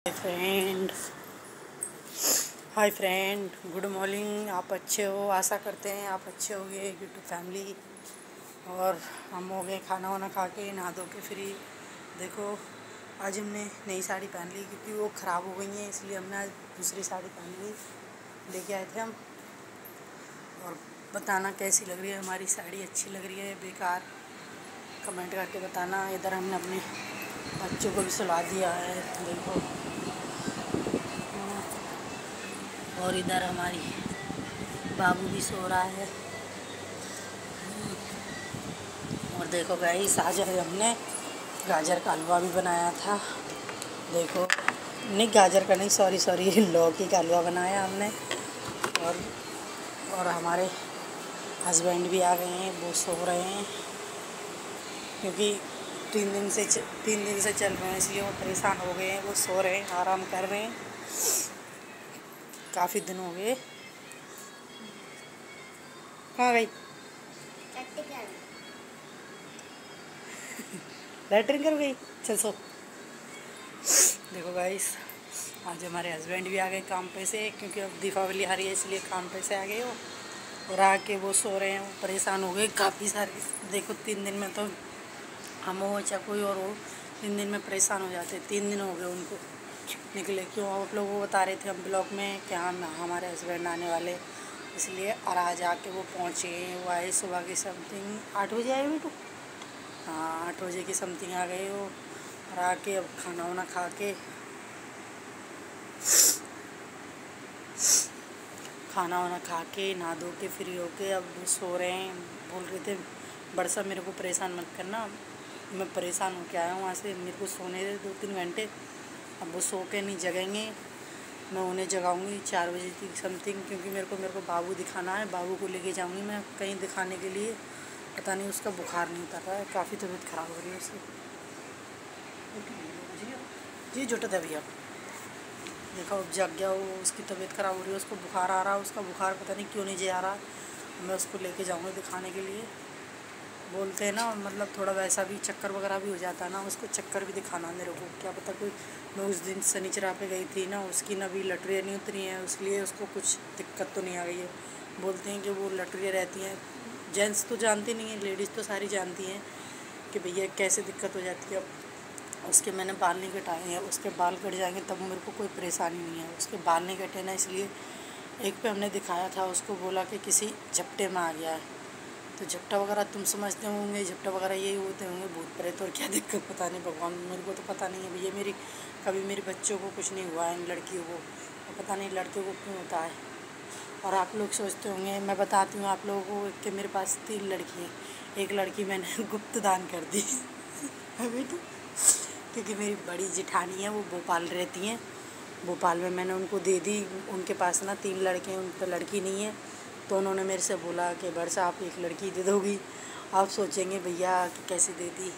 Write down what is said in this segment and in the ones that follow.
Friend hi friend, good morning. आप अच्छे हो? आशा करते हैं आप अच्छे होंगे। यूट्यूब फैमिली और हम हो गए खाना वाना खा के नहा धो के फ्री। देखो आज हमने नई साड़ी पहन ली क्योंकि वो ख़राब हो गई हैं, इसलिए हमने आज दूसरी साड़ी पहन ली। लेके आए थे हम। और बताना कैसी लग रही है हमारी साड़ी, अच्छी लग रही है बेकार, कमेंट करके बताना। इधर हमने अपने बच्चों को भी सुला दिया है, देखो। और इधर हमारी बाबू भी सो रहा है। और देखो गाइस, आज हमने गाजर का हलवा भी बनाया था। देखो, नहीं गाजर का नहीं, सॉरी लौकी का हलवा बनाया हमने। और हमारे हस्बैंड भी आ गए हैं, वो सो रहे हैं क्योंकि 3 दिन से चल रहे हैं, इसलिए वो परेशान हो गए हैं। वो सो रहे हैं, आराम कर रहे हैं। काफ़ी दिन हो गए। कहाँ गई? लैटरिन कर गई, चल सो। देखो गाइस, आज हमारे हस्बैंड भी आ गए काम पे से, क्योंकि अब दीपावली आ रही है इसलिए काम पे से आ गए वो। और आके वो सो रहे हैं, वो परेशान हो गए काफ़ी सारे। देखो 3 दिन में तो हम हो चाहे कोई और हो, 3 दिन में परेशान हो जाते। 3 दिन हो गए उनको निकले। क्यों? आप लोग वो बता रहे थे हम ब्लॉग में कि हाँ हमारे हस्बैंड आने वाले, इसलिए। और आज आके वो पहुँचे। वो आए सुबह की समथिंग 8 बजे आए बेटू। हाँ 8 बजे की समथिंग आ गए वो। और आके अब खाना वाना खा के नहा धो के फ्री होके अब वो सो रहे हैं। बोल रहे थे बरसा मेरे को परेशान मत करना, मैं परेशान होके आया हूँ वहाँ से, मेरे को सोने दे 2-3 घंटे। अब वो सो के नहीं जगेंगे, मैं उन्हें जगाऊंगी 4 बजे की समथिंग, क्योंकि मेरे को बाबू दिखाना है। बाबू को लेके जाऊंगी मैं कहीं दिखाने के लिए। पता नहीं उसका बुखार नहीं उतर रहा है, काफ़ी तबीयत ख़राब हो रही है उसकी। जी जुट है भैया। देखो अब जग गया वो, उसकी तबीयत ख़राब हो रही है, उसको बुखार आ रहा है। उसका बुखार पता नहीं क्यों नहीं जा रहा। मैं उसको लेके जाऊंगी दिखाने के लिए। बोलते हैं ना, मतलब थोड़ा वैसा भी चक्कर वगैरह भी हो जाता है ना, उसको चक्कर भी दिखाना मेरे को। क्या पता कोई, मैं उस दिन शनिचरा पे गई थी ना, उसकी ना भी लटरियाँ नहीं उतरी हैं, इसलिए उसको कुछ दिक्कत तो नहीं आ गई है। बोलते हैं कि वो लटरियाँ रहती हैं। जेंट्स तो जानते नहीं हैं, लेडीज़ तो सारी जानती हैं कि भैया कैसे दिक्कत हो जाती है। अब उसके मैंने बाल नहीं कटाए हैं, उसके बाल कट जाएंगे तब मेरे को कोई परेशानी नहीं है। उसके बाल नहीं कटे ना, इसलिए। एक पे हमने दिखाया था, उसको बोला कि किसी झपटे में आ गया है। तो झपटा वगैरह तुम समझते होंगे, झपटा वगैरह यही होते होंगे, भूत प्रेत और क्या दिक्कत पता नहीं भगवान, मेरे को तो पता नहीं है भैया। कभी मेरे बच्चों को कुछ नहीं हुआ है, इन लड़कियों को, और पता नहीं लड़कियों को क्यों होता है। और आप लोग सोचते होंगे, मैं बताती हूँ आप लोगों को कि मेरे पास 3 लड़की हैं। एक लड़की मैंने गुप्त दान कर दी बेटी, क्योंकि मेरी बड़ी जिठानी है, वो भोपाल रहती हैं। भोपाल में मैंने उनको दे दी। उनके पास ना 3 लड़के हैं, उन पर लड़की नहीं है। तो उन्होंने मेरे से बोला कि वर्षा आप एक लड़की दे दोगी। आप सोचेंगे भैया कि कैसे दे दी।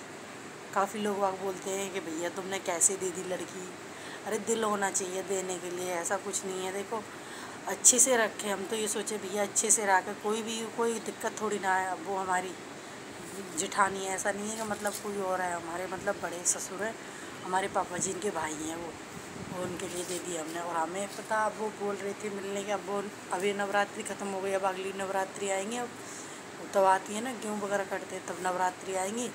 काफ़ी लोग आप बोलते हैं कि भैया तुमने कैसे दे दी लड़की। अरे दिल होना चाहिए देने के लिए, ऐसा कुछ नहीं है। देखो अच्छे से रखें, हम तो ये सोचे भैया अच्छे से रखें, कोई दिक्कत थोड़ी ना है। अब वो हमारी जिठानी है, ऐसा नहीं है कि मतलब कोई और है, हमारे मतलब बड़े ससुर हैं, हमारे पापा जी इनके भाई हैं वो। उनके लिए दे दी हमने। और हमें पता, अब वो बोल रही थी मिलने के। अब वो अभी नवरात्रि ख़त्म हो गई, अब अगली नवरात्रि आएंगी। अब तब आती है ना, गेहूँ वगैरह कटते हैं, तब नवरात्रि आएंगी,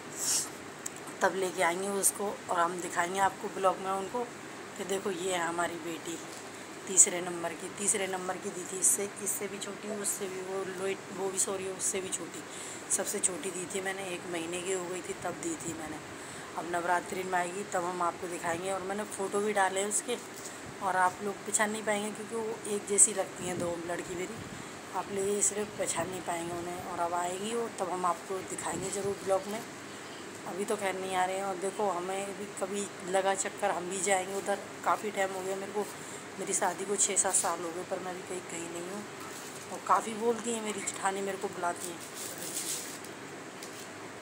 तब लेके आएंगे उसको। और हम दिखाएंगे आपको ब्लॉग में उनको कि देखो ये है हमारी बेटी, तीसरे नंबर की दी थी। इससे भी छोटी, उससे भी वो भी सॉरी उससे भी छोटी, सबसे छोटी दी थी मैंने। 1 महीने की हो गई थी तब दी थी मैंने। अब नवरात्रि में आएगी तब हम आपको दिखाएंगे। और मैंने फ़ोटो भी डाले उसके, और आप लोग पहचान नहीं पाएंगे क्योंकि वो एक जैसी लगती हैं 2 लड़की मेरी। आप लोग इसलिए पहचान नहीं पाएंगे उन्हें। और अब आएगी वो तब हम आपको दिखाएंगे ज़रूर ब्लॉग में। अभी तो खैर नहीं आ रहे हैं। और देखो हमें भी कभी लगा चक्कर, हम भी जाएंगे उधर। काफ़ी टाइम हो गया मेरे को, मेरी शादी को 6-7 साल हो गए, पर मैं भी कहीं नहीं हूँ। और काफ़ी बोलती हैं मेरी जिठानी, मेरे को बुलाती हैं,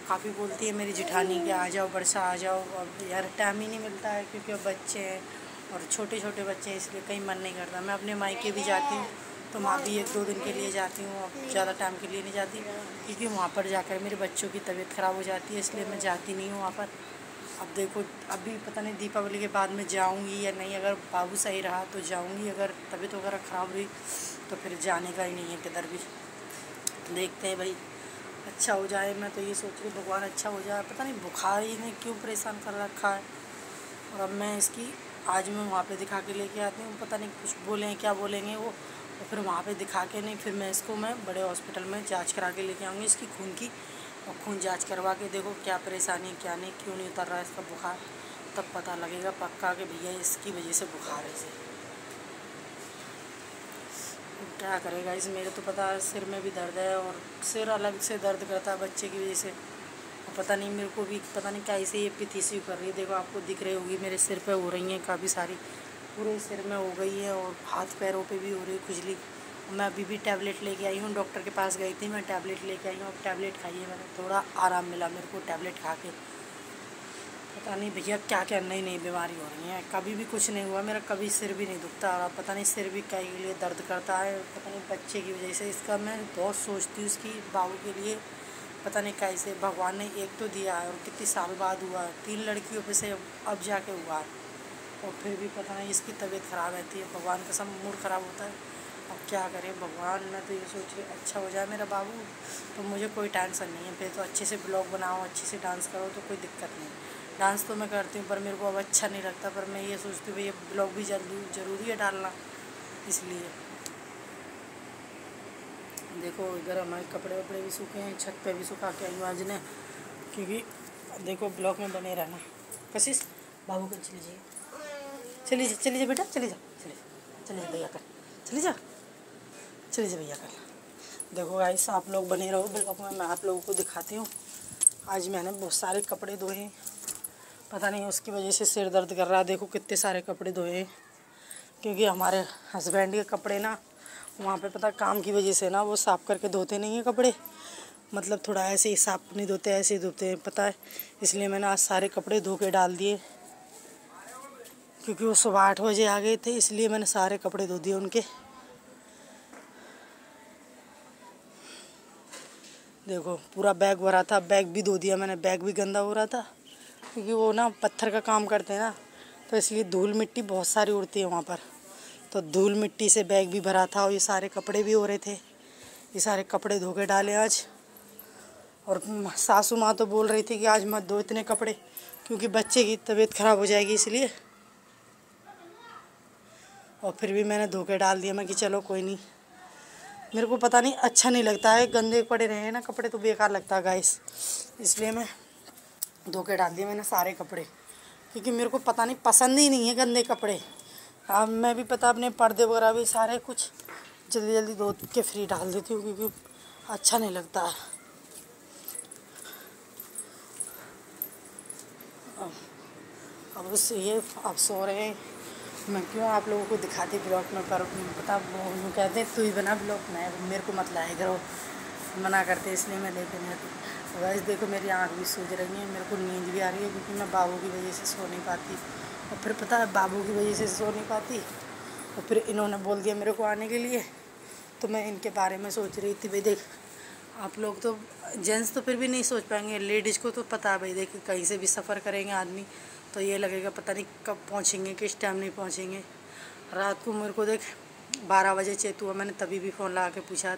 काफ़ी बोलती है मेरी जिठानी कि आ जाओ वर्षा आ जाओ। अब यार टाइम ही नहीं मिलता है क्योंकि अब बच्चे हैं और छोटे छोटे बच्चे हैं, इसलिए कहीं मन नहीं करता। मैं अपने मायके भी जाती हूँ तो वहाँ भी 1-2 दिन के लिए जाती हूँ, अब ज़्यादा टाइम के लिए नहीं जाती, क्योंकि वहाँ पर जाकर मेरे बच्चों की तबीयत ख़राब हो जाती है, इसलिए मैं जाती नहीं हूँ वहाँ पर। अब देखो अभी पता नहीं दीपावली के बाद में जाऊंगी या नहीं। अगर बाबू सही रहा तो जाऊंगी, अगर तबीयत वगैरह ख़राब हुई तो फिर जाने का ही नहीं है किधर भी। देखते हैं भाई, अच्छा हो जाए। मैं तो ये सोच रही भगवान अच्छा हो जाए। पता नहीं बुखार ही ने क्यों परेशान कर रखा है। और अब मैं इसकी आज मैं वहाँ पे दिखा के लेके आती हूँ। पता नहीं कुछ बोलें क्या बोलेंगे वो, और फिर वहाँ पे दिखा के नहीं, फिर मैं इसको मैं बड़े हॉस्पिटल में जांच करा के लेके आऊँगी इसकी खून की। और खून जांच करवा के देखो क्या परेशानी क्या नहीं, क्यों नहीं उतर रहा है इसका बुखार। तब पता लगेगा पक्का कि भैया इसकी वजह से बुखार है इसे। क्या करेगा इस, मेरे तो पता है सिर में भी दर्द है और सिर अलग से दर्द करता है बच्चे की वजह से। और पता नहीं मेरे को भी पता नहीं कैसे ये पिथीसी कर रही है। देखो आपको दिख रही होगी मेरे सिर पे हो रही हैं काफ़ी सारी, पूरे सिर में हो गई है और हाथ पैरों पे भी हो रही है खुजली। मैं अभी भी टैबलेट लेके आई हूँ, डॉक्टर के पास गई थी मैं, टैबलेट लेके आई हूँ। अब टैबलेट खाई है मैंने, थोड़ा आराम मिला मेरे को टैबलेट खा के। पता नहीं भैया क्या क्या नई नई बीमारी हो रही हैं। कभी भी कुछ नहीं हुआ मेरा, कभी सिर भी नहीं दुखता। और पता नहीं सिर भी कई लिए दर्द करता है, पता नहीं बच्चे की वजह से। इसका मैं बहुत सोचती हूँ इसकी बाबू के लिए। पता नहीं कैसे भगवान ने एक तो दिया है और कितनी साल बाद हुआ, 3 लड़कियों पे से अब जाके हुआ है। और फिर भी पता नहीं इसकी तबीयत ख़राब रहती है। भगवान का सब मूड ख़राब होता है। अब क्या करें भगवान, मैं तो ये सोच रही अच्छा हो जाए मेरा बाबू तो मुझे कोई टेंशन नहीं है। फिर तो अच्छे से ब्लॉग बनाओ, अच्छे से डांस करो तो कोई दिक्कत नहीं। डांस तो मैं करती हूँ पर मेरे को अब अच्छा नहीं लगता। पर मैं ये सोचती हूँ भैया ब्लॉग भी ज़रूरी है डालना, इसलिए। देखो इधर हमारे कपड़े वपड़े भी सूखे हैं, छत पे भी सुखा के आई हूँ आज ने, क्योंकि देखो ब्लॉग में बने रहना। कशिश बाबू को चली जाइए, चली जा बेटा, चली जा भैया कर, चली जा भैया कर। देखो गाइस आप लोग बने रहो ब्लॉग में, मैं आप लोगों को दिखाती हूँ। आज मैंने बहुत सारे कपड़े धोए हैं, पता नहीं उसकी वजह से सिर दर्द कर रहा है। देखो कितने सारे कपड़े धोए हैं, क्योंकि हमारे हस्बैंड के कपड़े ना वहाँ पे पता काम की वजह से ना वो साफ़ करके धोते नहीं हैं कपड़े। मतलब थोड़ा ऐसे ही साफ़ नहीं धोते, ऐसे ही धोते हैं पता है। इसलिए मैंने आज सारे कपड़े धो के डाल दिए, क्योंकि वो सुबह 8 बजे आ गए थे, इसलिए मैंने सारे कपड़े धो दिए उनके। देखो पूरा बैग भरा था, बैग भी धो दिया मैंने, बैग भी गंदा हो रहा था क्योंकि वो ना पत्थर का काम करते हैं ना, तो इसलिए धूल मिट्टी बहुत सारी उड़ती है वहाँ पर। तो धूल मिट्टी से बैग भी भरा था और ये सारे कपड़े भी हो रहे थे। ये सारे कपड़े धो के डाले आज। और सासू माँ तो बोल रही थी कि आज मत धो इतने कपड़े, क्योंकि बच्चे की तबीयत ख़राब हो जाएगी इसलिए। और फिर भी मैंने धो के डाल दिया, मैं कि चलो कोई नहीं। मेरे को पता नहीं अच्छा नहीं लगता है, गंदे पड़े रहे ना कपड़े तो बेकार लगता है गाइस, इसलिए मैं धो के डाल दिए मैंने सारे कपड़े, क्योंकि मेरे को पता नहीं पसंद ही नहीं है गंदे कपड़े। अब मैं भी पता अपने पर्दे वगैरह भी सारे कुछ जल्दी जल्दी धो के फ्री डाल देती हूँ, क्योंकि अच्छा नहीं लगता है। अब उससे ये अब सो रहे हैं, मैं क्यों आप लोगों को दिखाती ब्लॉग में, पर पता वो कहते तू ही बना ब्लॉग, मैं मेरे को मत लाया करो, मना करते इसलिए मैं लेके नहीं आती। वैसे देखो मेरी आँख भी सूज रही है, मेरे को नींद भी आ रही है, क्योंकि मैं बाबू की वजह से सो नहीं पाती। और फिर पता है बाबू की वजह से सो नहीं पाती, और फिर इन्होंने बोल दिया मेरे को आने के लिए, तो मैं इनके बारे में सोच रही थी। भाई देख आप लोग तो जेंट्स तो फिर भी नहीं सोच पाएंगे, लेडीज़ को तो पता है भाई। देख कहीं से भी सफ़र करेंगे आदमी तो ये लगेगा पता नहीं कब पहुँचेंगे, किस टाइम नहीं पहुँचेंगे। रात को मेरे को देख 12 बजे चेत हुआ, मैंने तभी भी फ़ोन लगा के पूछा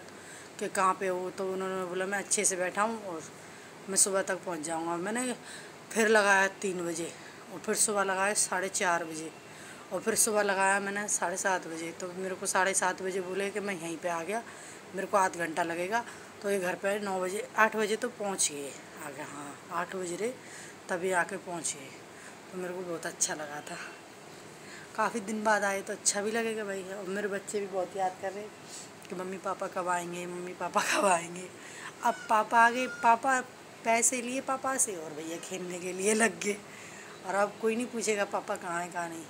कि कहाँ पे हो, तो उन्होंने बोला मैं अच्छे से बैठा हूँ और मैं सुबह तक पहुँच जाऊँगा। मैंने फिर लगाया 3 बजे, और फिर सुबह लगाया 4:30 बजे, और फिर सुबह लगाया मैंने 7:30 बजे। तो मेरे को 7:30 बजे बोले कि मैं यहीं पे आ गया, मेरे को आध घंटा लगेगा। तो ये घर पे 9 बजे 8 बजे तो पहुँच गए, आ गया। हाँ 8 बजे रे तभी आके पहुँच गए, तो मेरे को बहुत अच्छा लगा था। काफ़ी दिन बाद आए तो अच्छा भी लगेगा भाई। और मेरे बच्चे भी बहुत याद कर रहे कि मम्मी पापा कब आएंगे, मम्मी पापा कब आएंगे। अब पापा आ गए, पापा पैसे लिए पापा से और भैया खेलने के लिए लग गए। और अब कोई नहीं पूछेगा पापा कहाँ है कहाँ नहीं।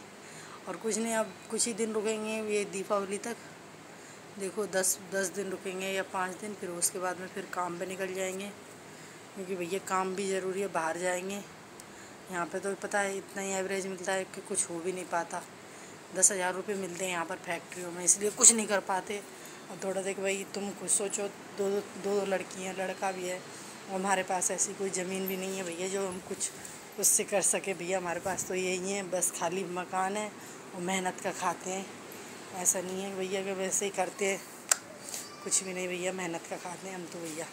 और कुछ नहीं, अब कुछ ही दिन रुकेंगे ये दीपावली तक। देखो 10 दिन रुकेंगे या 5 दिन, फिर उसके बाद में फिर काम पे निकल जाएंगे, क्योंकि भैया काम भी ज़रूरी है, बाहर जाएंगे। यहाँ पे तो पता है इतना ही एवरेज मिलता है कि कुछ हो भी नहीं पाता। 10,000 रुपये मिलते हैं यहाँ पर फैक्ट्रियों में, इसलिए कुछ नहीं कर पाते। और थोड़ा देख भाई तुम खुद सोचो, दो लड़की हैं, लड़का भी है, और हमारे पास ऐसी कोई ज़मीन भी नहीं है भैया जो हम कुछ उससे कर सके भैया। हमारे पास तो यही है, बस खाली मकान है और मेहनत का खाते हैं। ऐसा नहीं है भैया कि वैसे ही करते हैं, कुछ भी नहीं भैया, मेहनत का खाते हैं हम तो भैया।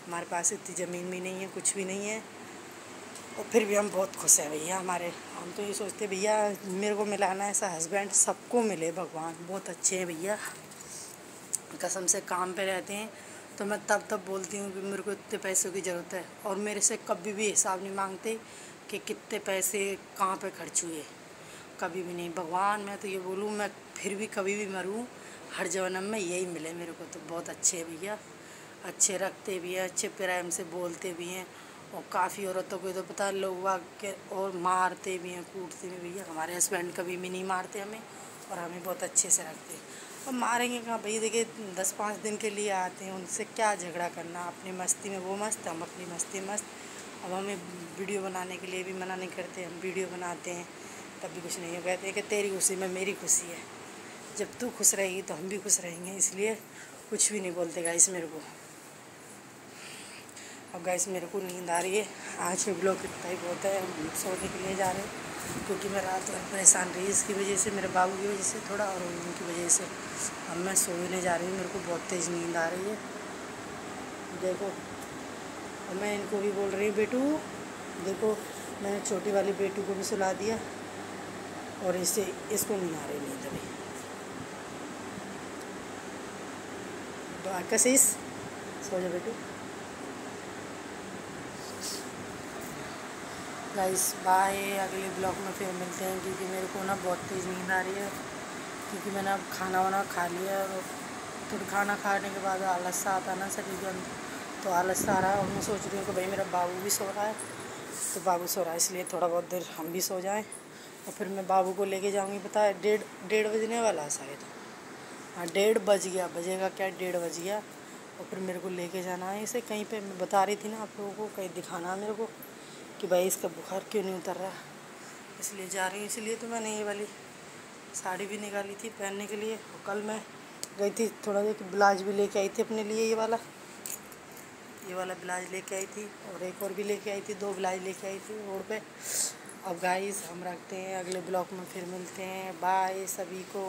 हमारे पास इतनी ज़मीन भी नहीं है, कुछ भी नहीं है, और फिर भी हम बहुत खुश हैं भैया। हम तो ये सोचते भैया मेरे को मिला ना ऐसा हस्बैंड, सबको मिले भगवान, बहुत अच्छे हैं भैया, कसम से। काम पे रहते हैं तो मैं तब बोलती हूँ कि मेरे को इतने पैसों की ज़रूरत है, और मेरे से कभी भी हिसाब नहीं मांगते कि कितने पैसे कहाँ पे खर्च हुए, कभी भी नहीं। भगवान, मैं तो ये बोलूँ, मैं फिर भी कभी भी मरूँ, हर जन्म में यही मिले मेरे को। तो बहुत अच्छे हैं भैया, अच्छे रखते भी हैं, अच्छे प्रेम से बोलते भी हैं। और काफ़ी औरतों को तो पता लोग के और मारते भी हैं, कूटते भी भैया। हमारे हस्बैंड कभी भी नहीं मारते हमें, और हमें बहुत अच्छे से रखते हैं। और मारेंगे कहाँ भैया, देखिए 10-5 दिन के लिए आते हैं, उनसे क्या झगड़ा करना। अपनी मस्ती में वो मस्त, हम अपनी मस्ती मस्त। अब हमें वीडियो बनाने के लिए भी मना नहीं करते, हम वीडियो बनाते हैं तब भी कुछ नहीं है। कहते हैं कि तेरी खुशी में मेरी खुशी है, जब तू खुश रहेगी तो हम भी खुश रहेंगे, इसलिए कुछ भी नहीं बोलते गाइस मेरे को। अब गाइस मेरे को नींद आ रही है, आज के ब्लॉग इतना ही बहुत है। हम सोने के लिए जा रहे हैं, क्योंकि मैं रात भर परेशान रही इसकी वजह से, मेरे बाबू की वजह से थोड़ा, और उनकी वजह से। अब मैं सोने जा रही हूँ, मेरे को बहुत तेज़ नींद आ रही है, देखो। और मैं इनको भी बोल रही हूँ, बेटू देखो, मैंने छोटी वाली बेटू को भी सुला दिया, और इसको नहीं आ रही नींद अभी। तो आकाशीष सो जा बेटू। गाइस बाय, अगले ब्लॉग में फिर मिलते हैं, क्योंकि मेरे को ना बहुत तेज़ नींद आ रही है, क्योंकि मैंने अब खाना वाना खा लिया। और फिर खाना खाने के बाद आलस सा आता ना शरीर के अंदर, तो आलस सा आ रहा है। और मैं सोच रही हूँ कि भाई मेरा बाबू भी सो रहा है, तो बाबू सो रहा है, इसलिए थोड़ा बहुत देर हम भी सो जाएं। और फिर मैं बाबू को लेके जाऊँगी, पता है 1:30 बजने वाला है शायद। हाँ 1:30 बज गया, बजेगा क्या, 1:30 बज गया। और फिर मेरे को लेके जाना है इसे कहीं पे, मैं बता रही थी ना आप लोगों को, कहीं दिखाना है मेरे को कि भाई इसका बुखार क्यों नहीं उतर रहा, इसलिए जा रही हूँ। इसलिए तो मैंने ये वाली साड़ी भी निकाली थी पहनने के लिए। और कल मैं गई थी, थोड़ा एक ब्लाउज भी लेके आई थी अपने लिए, ये वाला ब्लाउज लेके आई थी, और एक और भी लेके आई थी, 2 ब्लाउज लेके आई थी रोड पे। अब गाइस हम रखते हैं, अगले ब्लॉग में फिर मिलते हैं, बाय सभी को।